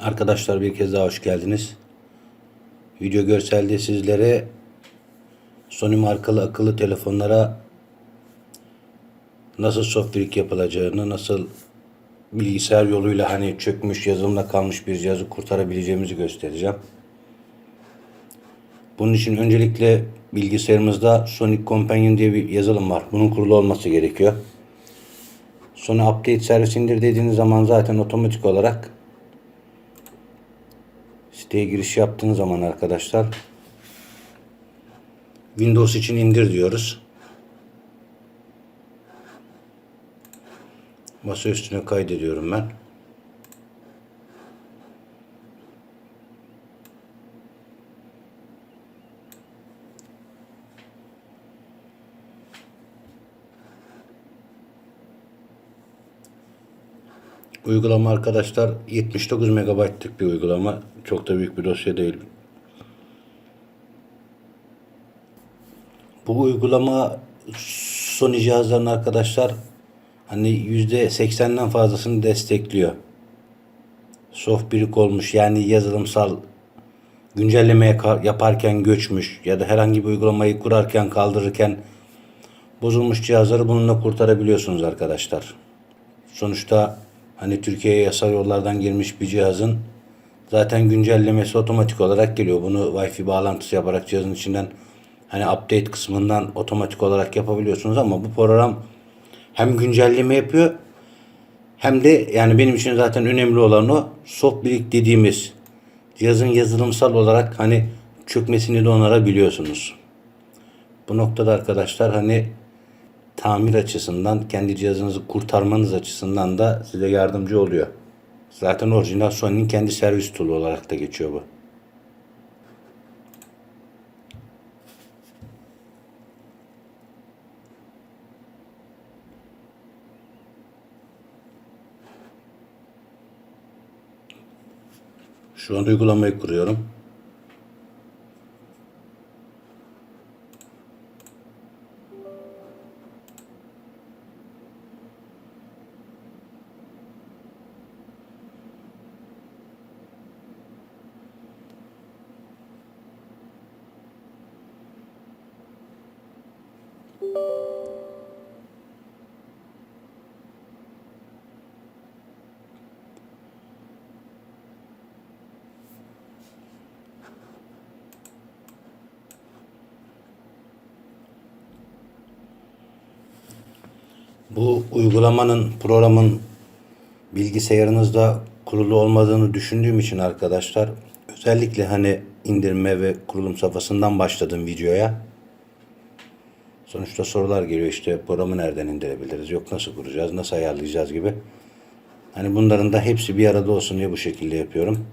Arkadaşlar bir kez daha hoş geldiniz. Video görselde sizlere Sony markalı akıllı telefonlara nasıl software yapılacağını, nasıl bilgisayar yoluyla hani çökmüş, yazılımda kalmış bir cihazı kurtarabileceğimizi göstereceğim. Bunun için öncelikle bilgisayarımızda Sony Companion diye bir yazılım var. Bunun kurulu olması gerekiyor. Sony Update servis indir dediğiniz zaman zaten otomatik olarak siteye giriş yaptığınız zaman arkadaşlar Windows için indir diyoruz. Masa üstüne kaydediyorum ben. Uygulama arkadaşlar 79 MB'lık bir uygulama. Çok da büyük bir dosya değil. Bu uygulama Sony cihazların arkadaşlar hani %80'den fazlasını destekliyor. Soft brick olmuş yani yazılımsal güncelleme yaparken göçmüş ya da herhangi bir uygulamayı kurarken kaldırırken bozulmuş cihazları bununla kurtarabiliyorsunuz arkadaşlar. Sonuçta hani Türkiye'ye yasal yollardan girmiş bir cihazın zaten güncellemesi otomatik olarak geliyor. Bunu Wi-Fi bağlantısı yaparak cihazın içinden hani update kısmından otomatik olarak yapabiliyorsunuz ama bu program hem güncelleme yapıyor hem de yani benim için zaten önemli olan o soft brick dediğimiz cihazın yazılımsal olarak hani çökmesini de onarabiliyorsunuz. Bu noktada arkadaşlar hani tamir açısından kendi cihazınızı kurtarmanız açısından da size yardımcı oluyor. Zaten orijinal Sony'nin kendi servis tool'u olarak da geçiyor bu. Şu an uygulamayı kuruyorum. Bu uygulamanın, programın bilgisayarınızda kurulu olmadığını düşündüğüm için arkadaşlar özellikle hani indirme ve kurulum safhasından başladım videoya. Sonuçta sorular geliyor işte programı nereden indirebiliriz, yok nasıl kuracağız, nasıl ayarlayacağız gibi. Hani bunların da hepsi bir arada olsun diye bu şekilde yapıyorum.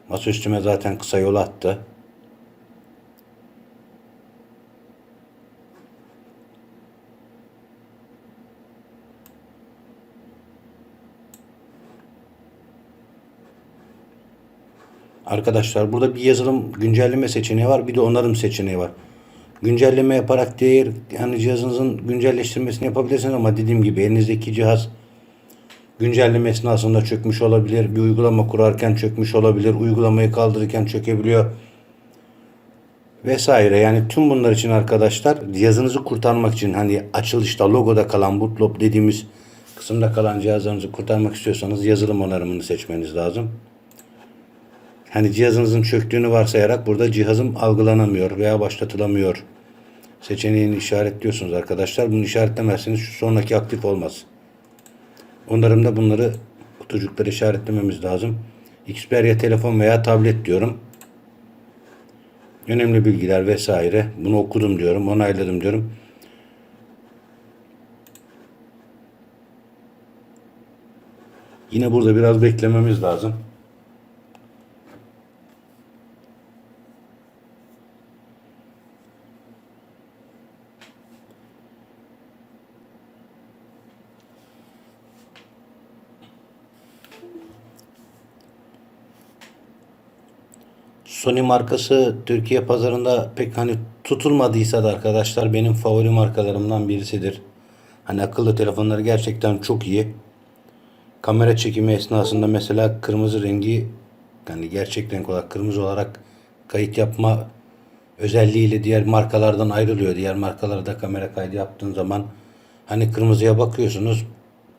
Masaüstüme zaten kısa yol attı. Arkadaşlar burada bir yazılım güncelleme seçeneği var, bir de onarım seçeneği var. Güncelleme yaparak değer yani cihazınızın güncelleştirmesini yapabilirsiniz ama dediğim gibi elinizdeki cihaz güncelleme esnasında çökmüş olabilir. Bir uygulama kurarken çökmüş olabilir. Uygulamayı kaldırırken çökebiliyor. Vesaire. Yani tüm bunlar için arkadaşlar cihazınızı kurtarmak için hani açılışta logoda kalan bootloop dediğimiz kısımda kalan cihazlarınızı kurtarmak istiyorsanız yazılım onarımını seçmeniz lazım. Hani cihazınızın çöktüğünü varsayarak burada cihazım algılanamıyor veya başlatılamıyor seçeneğini işaretliyorsunuz arkadaşlar. Bunu işaretlemezseniz şu sonraki aktif olmaz. Onarımda bunları kutucukları işaretlememiz lazım. Xperia telefon veya tablet diyorum. Önemli bilgiler vesaire. Bunu okudum diyorum, onayladım diyorum. Yine burada biraz beklememiz lazım. Sony markası Türkiye pazarında pek hani tutulmadıysa da arkadaşlar benim favori markalarımdan birisidir. Hani akıllı telefonları gerçekten çok iyi. kamera çekimi esnasında mesela kırmızı rengi, yani gerçek renk olarak kırmızı olarak kayıt yapma özelliğiyle diğer markalardan ayrılıyor. Diğer markalarda kamera kaydı yaptığın zaman hani kırmızıya bakıyorsunuz,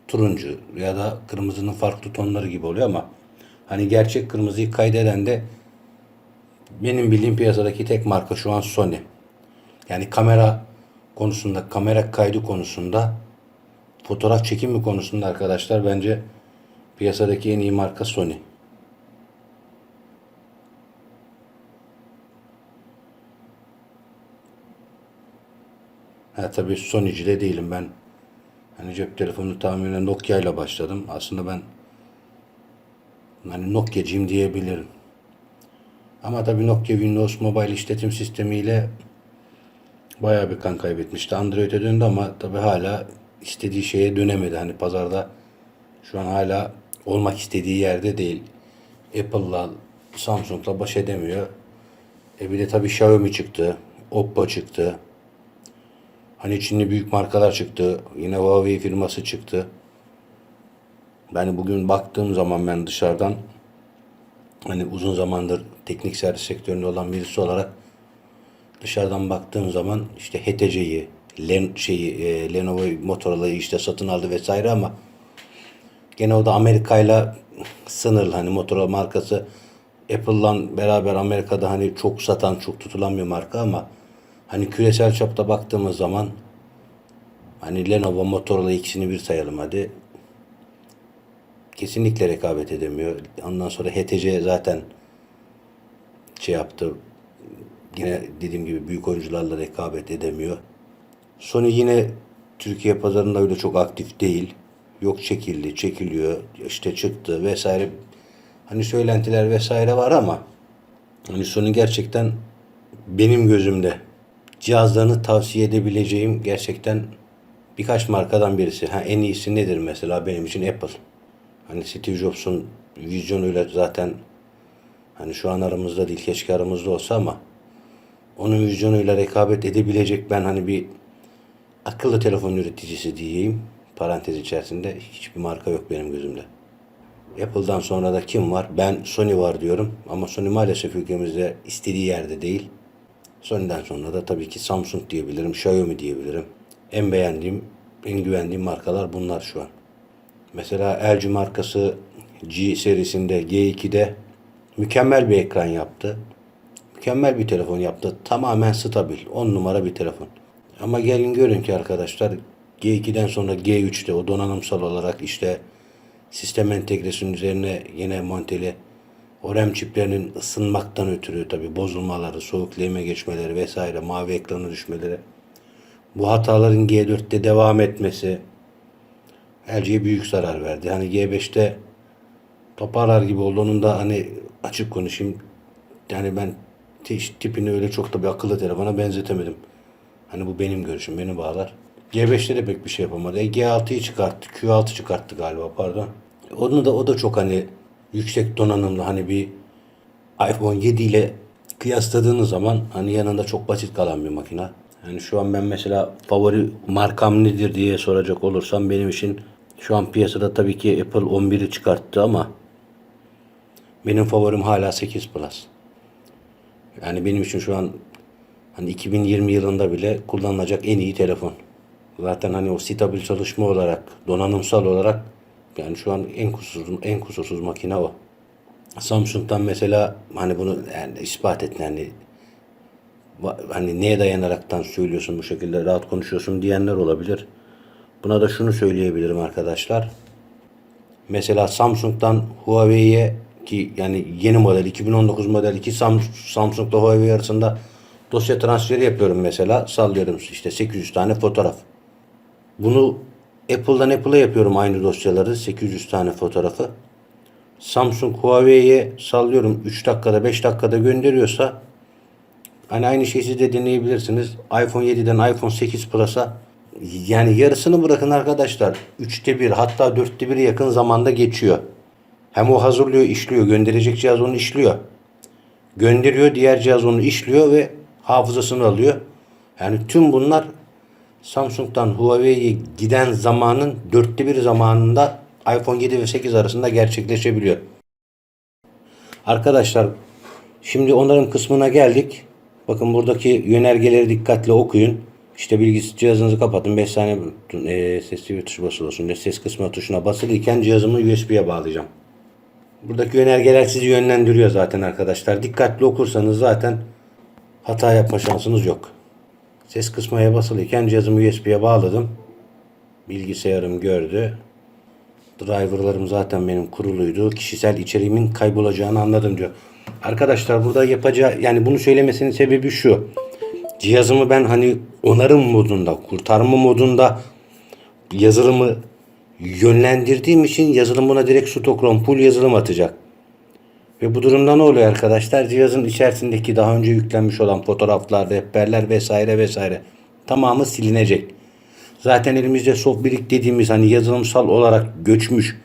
turuncu ya da kırmızının farklı tonları gibi oluyor ama hani gerçek kırmızıyı kaydeden de benim bildiğim piyasadaki tek marka şu an Sony. Yani kamera konusunda, kamera kaydı konusunda, fotoğraf çekimi konusunda arkadaşlar bence piyasadaki en iyi marka Sony. Ha tabii Sony'ci de değilim ben. Hani cep telefonu tahminine Nokia ile başladım. Aslında ben hani Nokia'cıyım diyebilirim. Ama tabii Nokia Windows Mobile işletim sistemiyle bayağı bir kan kaybetmişti. Android'e döndü ama tabii hala istediği şeye dönemedi. Hani pazarda şu an hala olmak istediği yerde değil. Apple'la, Samsung'la baş edemiyor. Bir de tabii Xiaomi çıktı. Oppo çıktı. Hani Çinli büyük markalar çıktı. Yine Huawei firması çıktı. Ben bugün baktığım zaman ben dışarıdan hani uzun zamandır teknik servis sektöründe olan birisi olarak dışarıdan baktığım zaman işte HTC'yi, Lenovo, Motorola'yı işte satın aldı vesaire ama gene o da Amerika'yla sınırlı. Hani Motorola markası Apple'la beraber Amerika'da hani çok satan, çok tutulan bir marka ama hani küresel çapta baktığımız zaman hani Lenovo, Motorola ikisini bir sayalım hadi. Kesinlikle rekabet edemiyor. Ondan sonra HTC zaten şey yaptı. Yine dediğim gibi büyük oyuncularla rekabet edemiyor. Sony yine Türkiye pazarında öyle çok aktif değil. Yok çekildi, çekiliyor, işte çıktı vesaire. Hani söylentiler vesaire var ama hani Sony gerçekten benim gözümde cihazlarını tavsiye edebileceğim gerçekten birkaç markadan birisi. Ha, en iyisi nedir mesela benim için Apple. Hani Steve Jobs'un vizyonuyla zaten hani şu an aramızda değil, keşke aramızda olsa ama onun vizyonuyla rekabet edebilecek ben hani bir akıllı telefon üreticisi diyeyim. Parantez içerisinde hiçbir marka yok benim gözümde. Apple'dan sonra da kim var? Ben Sony var diyorum ama Sony maalesef ülkemizde istediği yerde değil. Sony'den sonra da tabii ki Samsung diyebilirim, Xiaomi diyebilirim. En beğendiğim, en güvendiğim markalar bunlar şu an. Mesela LG markası G serisinde, G2'de mükemmel bir ekran yaptı. Mükemmel bir telefon yaptı. Tamamen stabil. 10 numara bir telefon. Ama gelin görün ki arkadaşlar G2'den sonra G3'te o donanımsal olarak işte sistem entegrasyonu üzerine yine monteli o RAM çiplerinin ısınmaktan ötürü tabi bozulmaları, soğuk lehime geçmeleri vesaire, mavi ekranı düşmeleri, bu hataların G4'te devam etmesi LG'ye büyük zarar verdi. Hani G5'te toparlar gibi oldu. Onun da hani açık konuşayım. Yani ben tipini öyle çok da bir akıllı telefona benzetemedim. Hani bu benim görüşüm, beni bağlar. G5'te de pek bir şey yapamadı. G6'yı çıkarttı. Q6 çıkarttı galiba, pardon. O da çok hani yüksek donanımlı, hani bir iPhone 7 ile kıyasladığınız zaman hani yanında çok basit kalan bir makine. Yani şu an ben mesela favori markam nedir diye soracak olursam benim için şu an piyasada tabii ki Apple 11'i çıkarttı ama benim favorim hala 8 Plus. Yani benim için şu an hani 2020 yılında bile kullanılacak en iyi telefon. Zaten hani o stabil çalışma olarak, donanımsal olarak yani şu an en kusursuz makine o. Samsung'dan mesela hani bunu yani ispat et yani hani neye dayanaraktan söylüyorsun bu şekilde rahat konuşuyorsun diyenler olabilir. Buna da şunu söyleyebilirim arkadaşlar. Mesela Samsung'dan Huawei'ye ki yani yeni model 2019 model iki Samsung'la Huawei arasında dosya transferi yapıyorum mesela. Sallıyorum işte 800 tane fotoğraf. Bunu Apple'dan Apple'a yapıyorum aynı dosyaları 800 tane fotoğrafı. Samsung Huawei'ye sallıyorum 3 dakikada 5 dakikada gönderiyorsa hani aynı şeyi siz de deneyebilirsiniz. iPhone 7'den iPhone 8 Plus'a yani yarısını bırakın arkadaşlar. 3'te 1 hatta 4'te 1'e yakın zamanda geçiyor. Hem o hazırlıyor, işliyor. Gönderecek cihaz onu işliyor. Gönderiyor, diğer cihaz onu işliyor ve hafızasını alıyor. Yani tüm bunlar Samsung'dan Huawei'ye giden zamanın 4'te 1 zamanında iPhone 7 ve 8 arasında gerçekleşebiliyor. Arkadaşlar şimdi onarım kısmına geldik. Bakın buradaki yönergeleri dikkatli okuyun. İşte bilgisayar cihazınızı kapatın. 5 saniye sesli bir tuş basılı olsun. Ses kısmı tuşuna basılıyken cihazımı USB'ye bağlayacağım. Buradaki yönergeler sizi yönlendiriyor zaten arkadaşlar. Dikkatli okursanız zaten hata yapma şansınız yok. Ses kısmaya basılıyken cihazımı USB'ye bağladım. Bilgisayarım gördü. Driver'larım zaten benim kuruluydu. Kişisel içeriğimin kaybolacağını anladım diyor. Arkadaşlar burada yapacağı, yani bunu söylemesinin sebebi şu. Cihazımı ben hani onarım modunda, kurtarma modunda yazılımı yönlendirdiğim için yazılım buna direkt Stockholm full yazılım atacak. Ve bu durumda ne oluyor arkadaşlar? Cihazın içerisindeki daha önce yüklenmiş olan fotoğraflar, rehberler vesaire vesaire tamamı silinecek. Zaten elimizde softbirik dediğimiz hani yazılımsal olarak göçmüş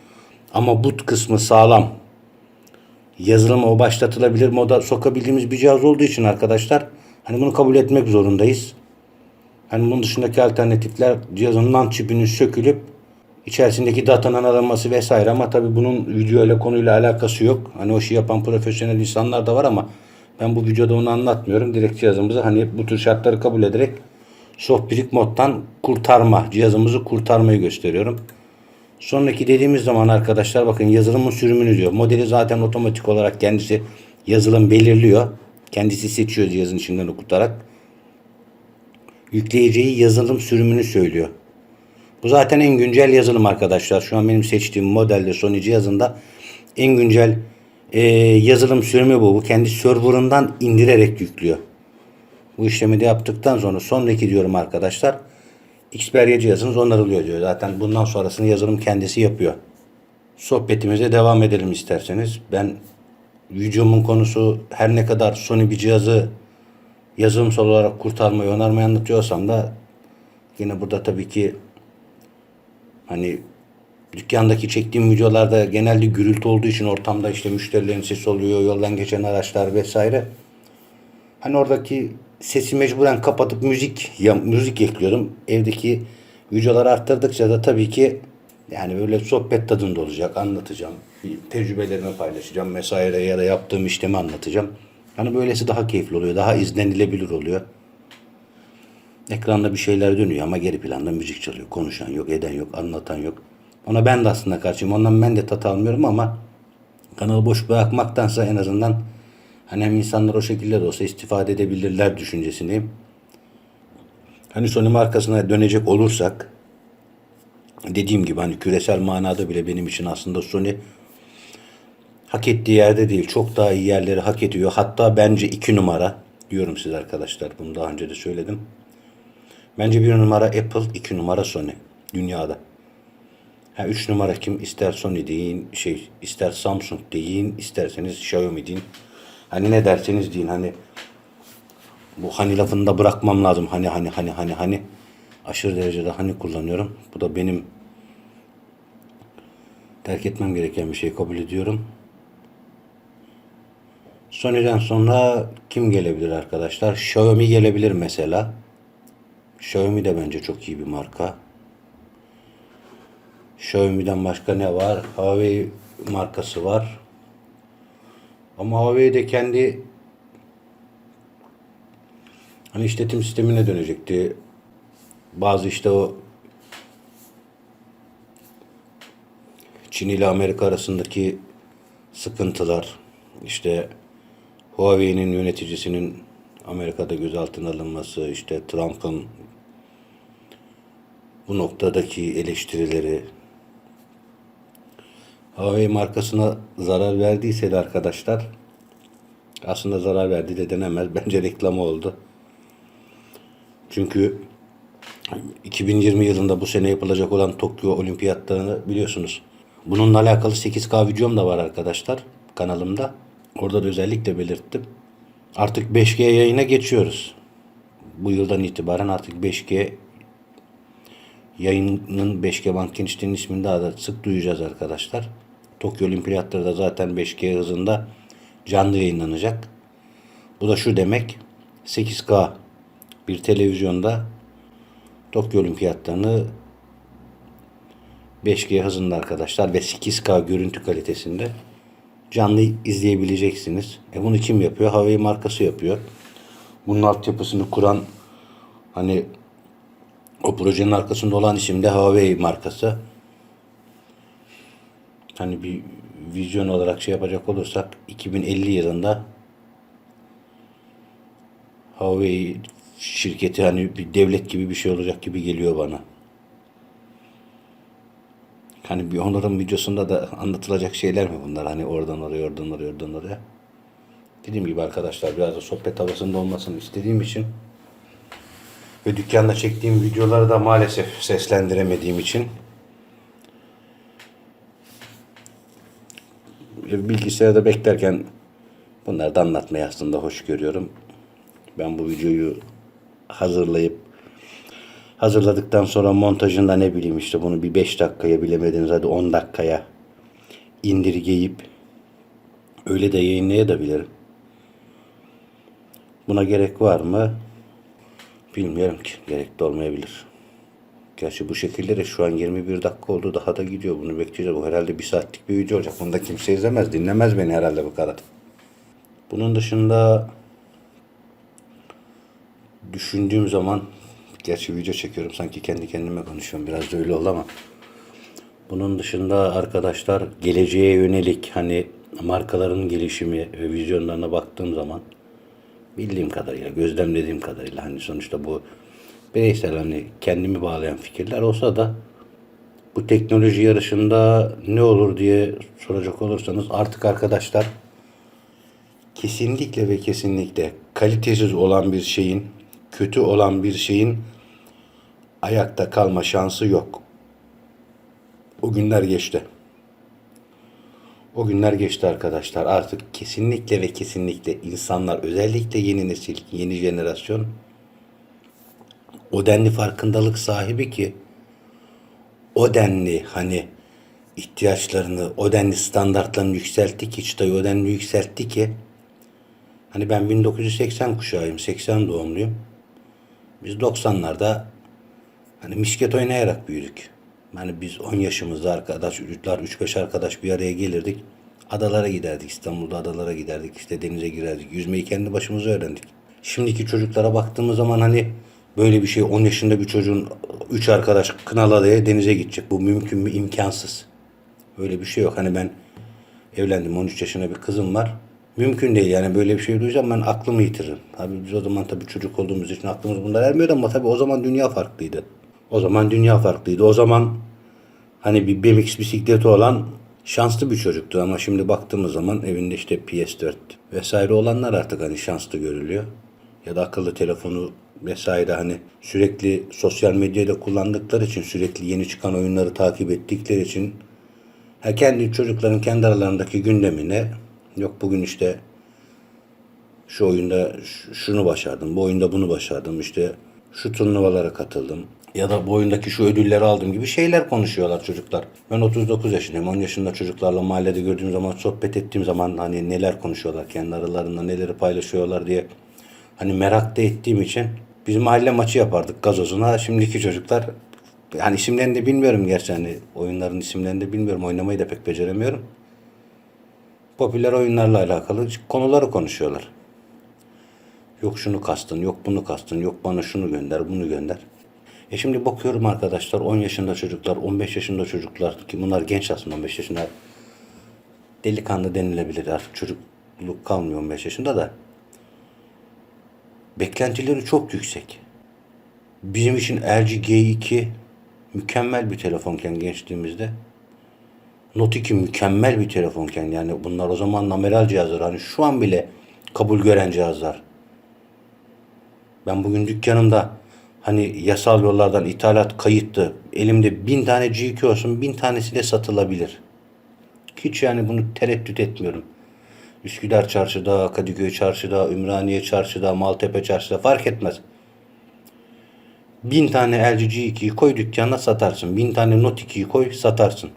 ama boot kısmı sağlam. Yazılımı o başlatılabilir moda sokabildiğimiz bir cihaz olduğu için arkadaşlar hani bunu kabul etmek zorundayız. Hani bunun dışındaki alternatifler cihazın NAND çipinin sökülüp içerisindeki datanın alınması vesaire, ama tabi bunun video ile konuyla alakası yok. Hani o şeyi yapan profesyonel insanlar da var ama ben bu videoda onu anlatmıyorum. Direkt cihazımızı hani bu tür şartları kabul ederek softbirik moddan kurtarma, cihazımızı kurtarmayı gösteriyorum. Sonraki dediğimiz zaman arkadaşlar bakın yazılımın sürümünü diyor. Modeli zaten otomatik olarak kendisi yazılım belirliyor. Kendisi seçiyor cihazın içinden okutarak. Yükleyeceği yazılım sürümünü söylüyor. Bu zaten en güncel yazılım arkadaşlar. Şu an benim seçtiğim modelde Sony cihazında en güncel yazılım sürümü bu. Bu kendi serverından indirerek yüklüyor. Bu işlemi de yaptıktan sonra sonraki diyorum arkadaşlar. Xperia cihazınız onarılıyor diyor. Zaten bundan sonrasını yazılım kendisi yapıyor. Sohbetimize devam edelim isterseniz. Ben videomun konusu her ne kadar Sony bir cihazı yazılımsal olarak kurtarmayı, onarmayı anlatıyorsam da yine burada tabii ki hani dükkandaki çektiğim videolarda genelde gürültü olduğu için ortamda işte müşterilerin sesi oluyor, yoldan geçen araçlar vesaire. Hani oradaki sesi mecburen kapatıp müzik ekliyordum. Evdeki videoları arttırdıkça da tabii ki yani böyle sohbet tadında olacak. Anlatacağım. Tecrübelerimi paylaşacağım vesaire ya da yaptığım işlemi anlatacağım. Hani böylesi daha keyifli oluyor. Daha izlenilebilir oluyor. Ekranda bir şeyler dönüyor ama geri planda müzik çalıyor. Konuşan yok, eden yok, anlatan yok. Ona ben de aslında karşıyım. Ondan ben de tat almıyorum ama kanalı boş bırakmaktansa en azından hani hem insanlar o şekilde de olsa istifade edebilirler düşüncesindeyim. Hani Sony markasına dönecek olursak dediğim gibi hani küresel manada bile benim için aslında Sony hak ettiği yerde değil. Çok daha iyi yerleri hak ediyor. Hatta bence 2 numara diyorum size arkadaşlar. Bunu daha önce de söyledim. Bence 1 numara Apple, 2 numara Sony dünyada. 3 numara kim? İster Sony deyin, ister Samsung deyin, isterseniz Xiaomi deyin. Hani ne derseniz deyin. Hani bu hani lafını da bırakmam lazım. Hani aşırı derecede hani kullanıyorum. Bu da benim terk etmem gereken bir şey, kabul ediyorum. Sony'den sonra kim gelebilir arkadaşlar? Xiaomi gelebilir mesela. Xiaomi de bence çok iyi bir marka. Xiaomi'den başka ne var? Huawei markası var. Ama Huawei de kendi hani işletim sistemine dönecekti. Bazı işte o Çin ile Amerika arasındaki sıkıntılar, işte Huawei'nin yöneticisinin Amerika'da gözaltına alınması, işte Trump'ın bu noktadaki eleştirileri, Huawei markasına zarar verdiyse de arkadaşlar, aslında zarar verdi de denemez. Bence reklamı oldu. Çünkü 2020 yılında bu sene yapılacak olan Tokyo Olimpiyatlarını biliyorsunuz. Bununla alakalı 8K videom da var arkadaşlar kanalımda. Orada da özellikle belirttim. Artık 5G yayına geçiyoruz. Bu yıldan itibaren artık 5G yayının 5G band genişliğinin ismini daha da sık duyacağız arkadaşlar. Tokyo Olimpiyatları da zaten 5G hızında canlı yayınlanacak. Bu da şu demek: 8K bir televizyonda Tokyo Olimpiyatlarını 5G hızında arkadaşlar ve 8K görüntü kalitesinde canlı izleyebileceksiniz. Bunu kim yapıyor? Huawei markası yapıyor. Bunun altyapısını kuran, hani o projenin arkasında olan isim de Huawei markası. Hani bir vizyon olarak şey yapacak olursak 2050 yılında Huawei şirketi hani bir devlet gibi bir şey olacak gibi geliyor bana. Hani bir onların videosunda da anlatılacak şeyler mi bunlar? Hani oradan oraya, oradan oraya, oradan oraya. Dediğim gibi arkadaşlar, biraz da sohbet havasında olmasını istediğim için ve dükkanda çektiğim videoları da maalesef seslendiremediğim için bilgisayarda beklerken bunları da anlatmayı aslında hoş görüyorum. Ben bu videoyu hazırladıktan sonra montajında ne bileyim işte bunu bir 5 dakikaya, bilemediniz hadi 10 dakikaya indirgeyip öyle de yayınlayabilirim. Buna gerek var mı? Bilmiyorum ki. Gerek de olmayabilir. Gerçi bu şekilde de şu an 21 dakika oldu. Daha da gidiyor. Bunu bekleyeceğiz. Bu herhalde bir saatlik bir video olacak. Bunu da kimse izlemez. Dinlemez beni herhalde bu kadar. Bunun dışında düşündüğüm zaman, gerçi video çekiyorum sanki kendi kendime konuşuyorum. Biraz da öyle oldu ama bunun dışında arkadaşlar, geleceğe yönelik hani markaların gelişimi ve vizyonlarına baktığım zaman bildiğim kadarıyla, gözlemlediğim kadarıyla, hani sonuçta bu bireysel, hani kendimi bağlayan fikirler olsa da bu teknoloji yarışında ne olur diye soracak olursanız, artık arkadaşlar kesinlikle ve kesinlikle kalitesiz olan bir şeyin, kötü olan bir şeyin ayakta kalma şansı yok. O günler geçti. O günler geçti arkadaşlar. Artık kesinlikle ve kesinlikle insanlar, özellikle yeni nesil, yeni jenerasyon o denli farkındalık sahibi ki, o denli hani ihtiyaçlarını, o denli standartlarını yükseltti ki, çıtayı o denli yükseltti ki, hani ben 1980 kuşağıyım, 80 doğumluyum. Biz 90'larda hani misket oynayarak büyüdük. Hani biz 10 yaşımızda arkadaşlar, 3-5 arkadaş bir araya gelirdik. Adalara giderdik, İstanbul'da adalara giderdik, işte denize girerdik. Yüzmeyi kendi başımıza öğrendik. Şimdiki çocuklara baktığımız zaman hani böyle bir şey, 10 yaşında bir çocuğun 3 arkadaş Kınalıada'ya denize gidecek. Bu mümkün mü? İmkansız. Böyle bir şey yok. Hani ben evlendim, 13 yaşında bir kızım var. Mümkün değil yani, böyle bir şey duysam ben aklımı yitiririm. Tabii biz o zaman tabii çocuk olduğumuz için aklımız bunlar ermiyor ama tabii o zaman dünya farklıydı. O zaman dünya farklıydı. O zaman hani bir BMX bisikleti olan şanslı bir çocuktu ama şimdi baktığımız zaman evinde işte PS4 vesaire olanlar artık hani şanslı görülüyor. Ya da akıllı telefonu vesaire, hani sürekli sosyal medyayla kullandıkları için, sürekli yeni çıkan oyunları takip ettikleri için kendi çocukların kendi aralarındaki gündemine, yok bugün işte şu oyunda şunu başardım, bu oyunda bunu başardım, işte şu turnuvalara katıldım ya da bu oyundaki şu ödülleri aldım gibi şeyler konuşuyorlar çocuklar. Ben 39 yaşındayım. 10 yaşında çocuklarla mahallede gördüğüm zaman, sohbet ettiğim zaman hani neler konuşuyorlar, kendi aralarında neleri paylaşıyorlar diye hani merak da ettiğim için biz mahalle maçı yapardık gazozuna. Şimdiki çocuklar, hani isimlerini de bilmiyorum gerçi, hani oyunların isimlerini de bilmiyorum. Oynamayı da pek beceremiyorum. Popüler oyunlarla alakalı konuları konuşuyorlar. Yok şunu kastın, yok bunu kastın, yok bana şunu gönder, bunu gönder. Şimdi bakıyorum arkadaşlar, 10 yaşında çocuklar, 15 yaşında çocuklar, ki bunlar genç aslında, 15 yaşında delikanlı denilebilir, artık çocukluk kalmıyor 15 yaşında da. Beklentileri çok yüksek. Bizim için LG G2 mükemmel bir telefonken gençliğimizde, Note 2 mükemmel bir telefonken, yani bunlar o zaman amiral cihazlar, hani şu an bile kabul gören cihazlar. Ben bugün dükkanımda hani yasal yollardan ithalat kayıtlı, elimde 1000 tane G2 olsun, 1000 tanesi de satılabilir. Hiç yani bunu tereddüt etmiyorum. Üsküdar çarşıda, Kadıköy çarşıda, Ümraniye çarşıda, Maltepe çarşıda fark etmez. 1000 tane LG G2'yi koy dükkana satarsın. 1000 tane Note 2'yi koy satarsın.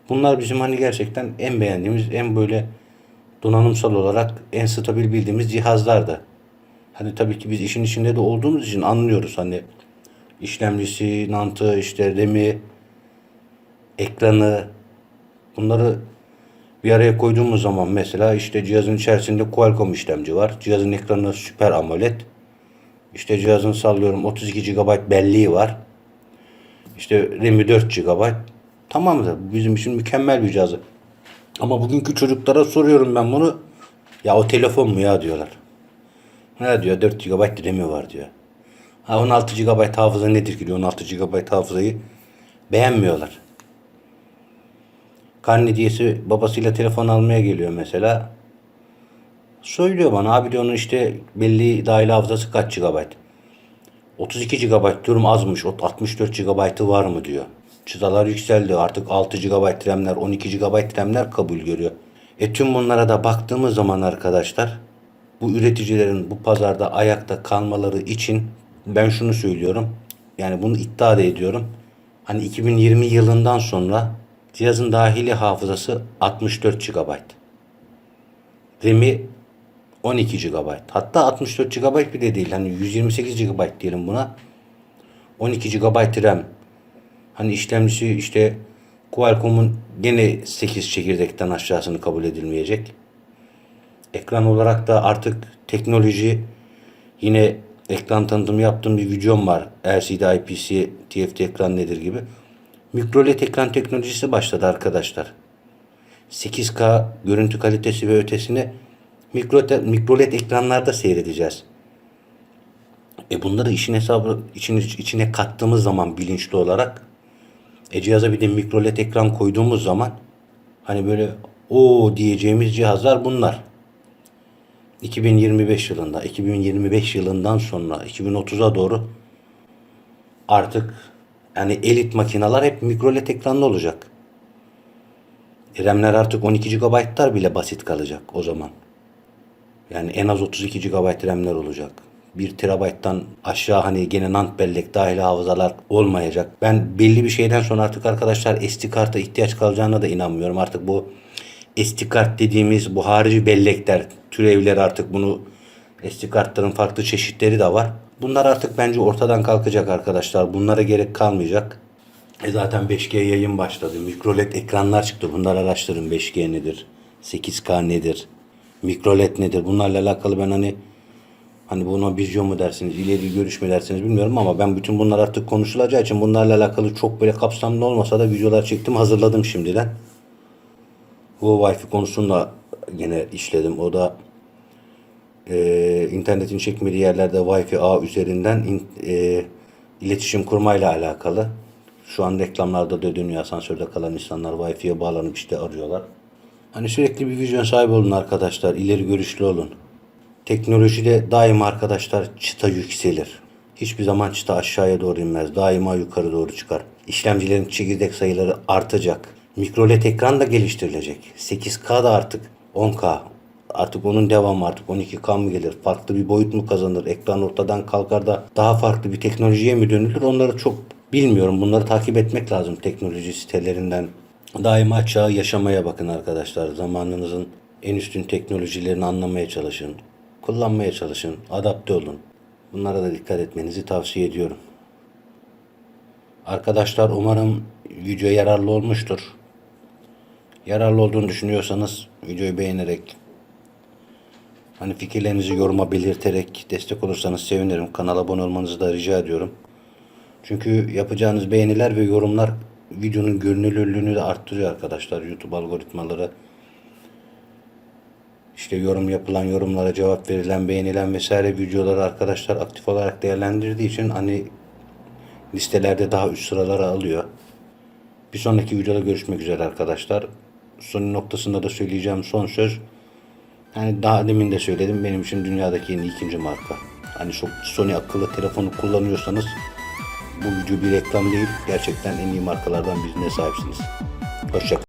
Bunlar bizim hani gerçekten en beğendiğimiz, en böyle donanımsal olarak en stabil bildiğimiz cihazlardı. Hani tabii ki biz işin içinde de olduğumuz için anlıyoruz, hani işlemcisi, nantı, işte RAM'i, ekranı, bunları bir araya koyduğumuz zaman mesela işte cihazın içerisinde Qualcomm işlemci var. Cihazın ekranı Super AMOLED. İşte cihazın sallıyorum 32 GB belleği var. İşte RAM'i 4 GB. Tamam da bizim için mükemmel bir cihaz. Ama bugünkü çocuklara soruyorum ben bunu. Ya o telefon mu ya diyorlar. Ne diyor? 4 GB RAM'i var diyor. Ha 16 GB hafıza nedir ki diyor. 16 GB hafızayı beğenmiyorlar. Karnediyesi babasıyla telefon almaya geliyor mesela. Söylüyor bana abi diyor onun işte belli dahil hafızası kaç GB? 32 GB diyorum azmış. 64 GB'ı var mı diyor. Çıtalar yükseldi. Artık 6 GB RAM'ler, 12 GB RAM'ler kabul görüyor. Tüm bunlara da baktığımız zaman arkadaşlar bu üreticilerin bu pazarda ayakta kalmaları için ben şunu söylüyorum. Yani bunu iddia da ediyorum. Hani 2020 yılından sonra cihazın dahili hafızası 64 GB. RAM'i 12 GB. Hatta 64 GB bile değil. Hani 128 GB diyelim buna. 12 GB RAM. Hani işlemcisi işte Qualcomm'un gene 8 çekirdekten aşağısını kabul edilmeyecek. Ekran olarak da artık teknoloji, yine ekran tanıtımı yaptığım bir videom var. LCD, IPS, TFT ekran nedir gibi. Mikroled ekran teknolojisi başladı arkadaşlar. 8K görüntü kalitesi ve ötesini mikroled ekranlarda seyredeceğiz. Bunları işin hesabı içine kattığımız zaman bilinçli olarak cihaza bir de mikroled ekran koyduğumuz zaman hani böyle o diyeceğimiz cihazlar bunlar. 2025 yılında, 2025 yılından sonra 2030'a doğru artık yani elit makineler hep mikroled ekranlı olacak. RAM'ler artık 12 GB'lar bile basit kalacak o zaman. Yani en az 32 GB RAM'ler olacak. 1 TB'dan aşağı hani gene NAND bellek dahil hafızalar olmayacak. Ben belli bir şeyden sonra artık arkadaşlar SD karta ihtiyaç kalacağına da inanmıyorum. Artık bu SD kart dediğimiz bu harici bellekler türevleri artık bunu SD kartların farklı çeşitleri de var. Bunlar artık bence ortadan kalkacak arkadaşlar. Bunlara gerek kalmayacak. Zaten 5G yayın başladı. Mikroled ekranlar çıktı. Bunları araştırın. 5G nedir? 8K nedir? Mikroled nedir? Bunlarla alakalı ben hani buna vizyon mu dersiniz, ileri görüş mü dersiniz bilmiyorum ama ben bütün bunlar artık konuşulacağı için bunlarla alakalı çok böyle kapsamlı olmasa da videolar çektim, hazırladım şimdiden. Bu Wi-Fi konusunu da yine işledim. O da internetin çekmediği yerlerde Wi-Fi ağ üzerinden iletişim kurmayla alakalı. Şu an reklamlarda da dönüyor, asansörde kalan insanlar Wi-Fi'ye bağlanıp işte arıyorlar. Hani sürekli bir vizyon sahibi olun arkadaşlar, ileri görüşlü olun. Teknolojide daima arkadaşlar çıta yükselir. Hiçbir zaman çıta aşağıya doğru inmez. Daima yukarı doğru çıkar. İşlemcilerin çekirdek sayıları artacak. Mikroled ekran da geliştirilecek. 8K da artık 10K. Artık onun devamı artık 12K mı gelir? Farklı bir boyut mu kazanır? Ekran ortadan kalkar da daha farklı bir teknolojiye mi dönülür? Onları çok bilmiyorum. Bunları takip etmek lazım teknoloji sitelerinden. Daima çağı yaşamaya bakın arkadaşlar. Zamanınızın en üstün teknolojilerini anlamaya çalışın. Kullanmaya çalışın. Adapte olun. Bunlara da dikkat etmenizi tavsiye ediyorum. Arkadaşlar umarım video yararlı olmuştur. Yararlı olduğunu düşünüyorsanız videoyu beğenerek, hani fikirlerinizi yoruma belirterek destek olursanız sevinirim. Kanala abone olmanızı da rica ediyorum. Çünkü yapacağınız beğeniler ve yorumlar videonun görünürlüğünü de arttırıyor arkadaşlar. YouTube algoritmaları işte yorum yapılan yorumlara cevap verilen, beğenilen vesaire videoları arkadaşlar aktif olarak değerlendirdiği için hani listelerde daha üst sıralara alıyor. Bir sonraki videoda görüşmek üzere arkadaşlar. Son noktasında da söyleyeceğim son söz. Yani daha demin de söyledim, benim için dünyadaki yeni ikinci marka. Hani Sony akıllı telefonu kullanıyorsanız bu video bir reklam değil. Gerçekten en iyi markalardan birine sahipsiniz. Hoşça kalın.